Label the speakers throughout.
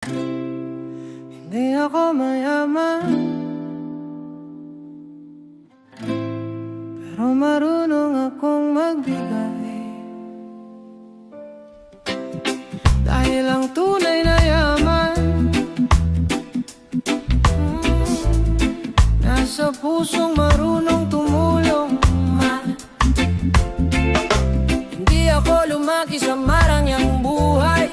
Speaker 1: Hindi ako mayaman, pero marunong akong magbigay. Dahil ang tunay na yaman nasa pusong marunong tumulong. Hindi ako lumaki sa marangyang buhay,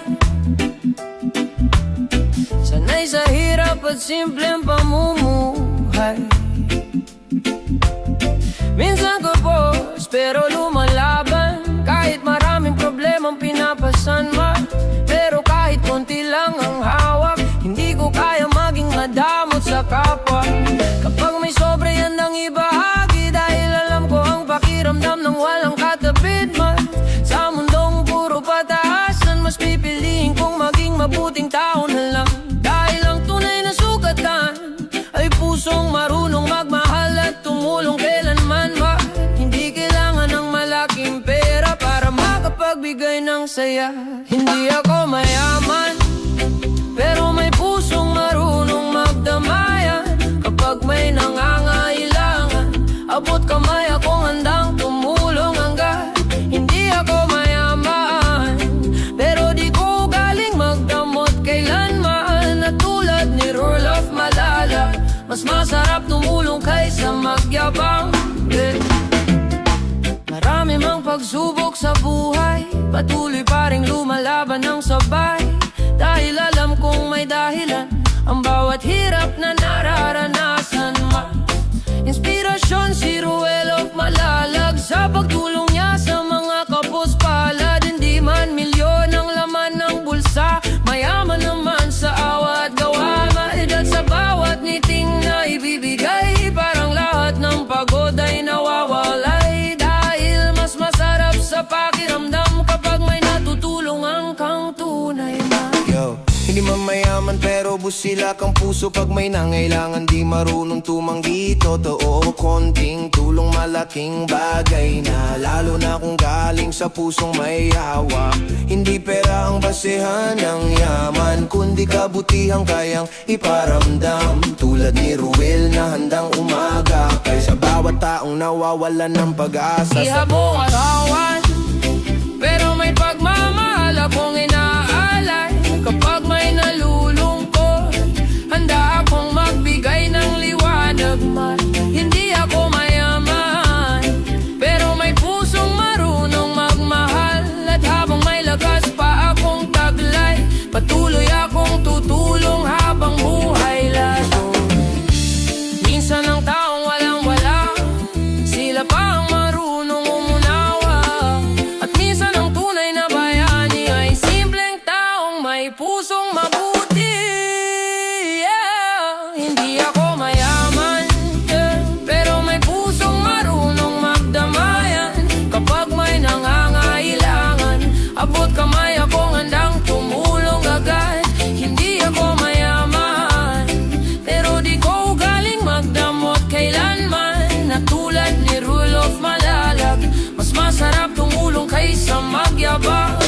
Speaker 1: sanay sa hirap at simpleng pamumuhay. Minsan kapos pero lumalaban, kahit maraming problemang pinapasan man. Pero kahit konti lang ang hawak, hindi ko kaya maging madamot sa kapwa. Kapag may sobre yan ang ibahagi, dahil alam ko ang pakiramdam ng walang katapid man. Sa mundong puro pataasan, mas pipiliin kong maging mabuting tao na lang. Dahil ang tunay na sukatan ay pusong marunong magmahal at tumulong kailanman ba. Hindi kailangan ng malaking pera para makapagbigay ng saya. Hindi ako mayaman, pero may pusong marunong magdamayan. Kapag may nangangailangan, abot kamay akong handang tumulong hanggat. Hindi ako mayaman, pero di ko galing magdamot kailanman. At tulad ni Roloff Malala, mas masarap tumulong kaysa magyabang. Marami mang pagsubok sa buhay, patuloy pa ring lumalaban ng sabay. Dahil alam kong may dahilan ang bawat hirap na nararanasan man. Inspirasyon si Roloff Malalag sa pagtulong niya sa mga kapos palad. Hindi man milyon ang laman ng bulsa, mayaman naman sa awa at gawa. Maedad sa bawat ngiting na ibibigay, parang lahat ng pagod ay nawawalay. Dahil mas masarap sa pakiramdam kapag may natutulungan kang tunay na.
Speaker 2: Hindi man mayaman pero busilak ang puso pag may nangailangan. Di marunong tumanggi, totoo, konting tulong malaking bagay na. Lalo na kung galing sa pusong may hawak. Hindi pera ang basehan ng yaman, kundi kabutihang kayang iparamdam. Tulad ni Ruel na handang umagapay sa bawat taong nawawalan ng pag-asa.
Speaker 1: Ihabong arawan, pero may pagmamahal akong inaalay. Kapag may nalulungkot, handa akong magbigay ng liwanag man. Hindi ako mayaman, pero may pusong marunong magmahal. At habang may lakas pa akong taglay, patuloy akong tutulong habang buhay laso. Minsan ang taong walang-wala, sila pa ang marunong umunawa. At minsan ang tunay na bayani ay simpleng taong may pusong mabuti. Hindi ako mayaman, pero may pusong marunong magdamayan. Kapag may nangangailangan, abot kamay akong handang tumulong agad. Hindi ako mayaman, pero di ko galing magdamot kailanman. Na tulad ni Roloff Malalag, mas masarap tumulong kaysa magyabang.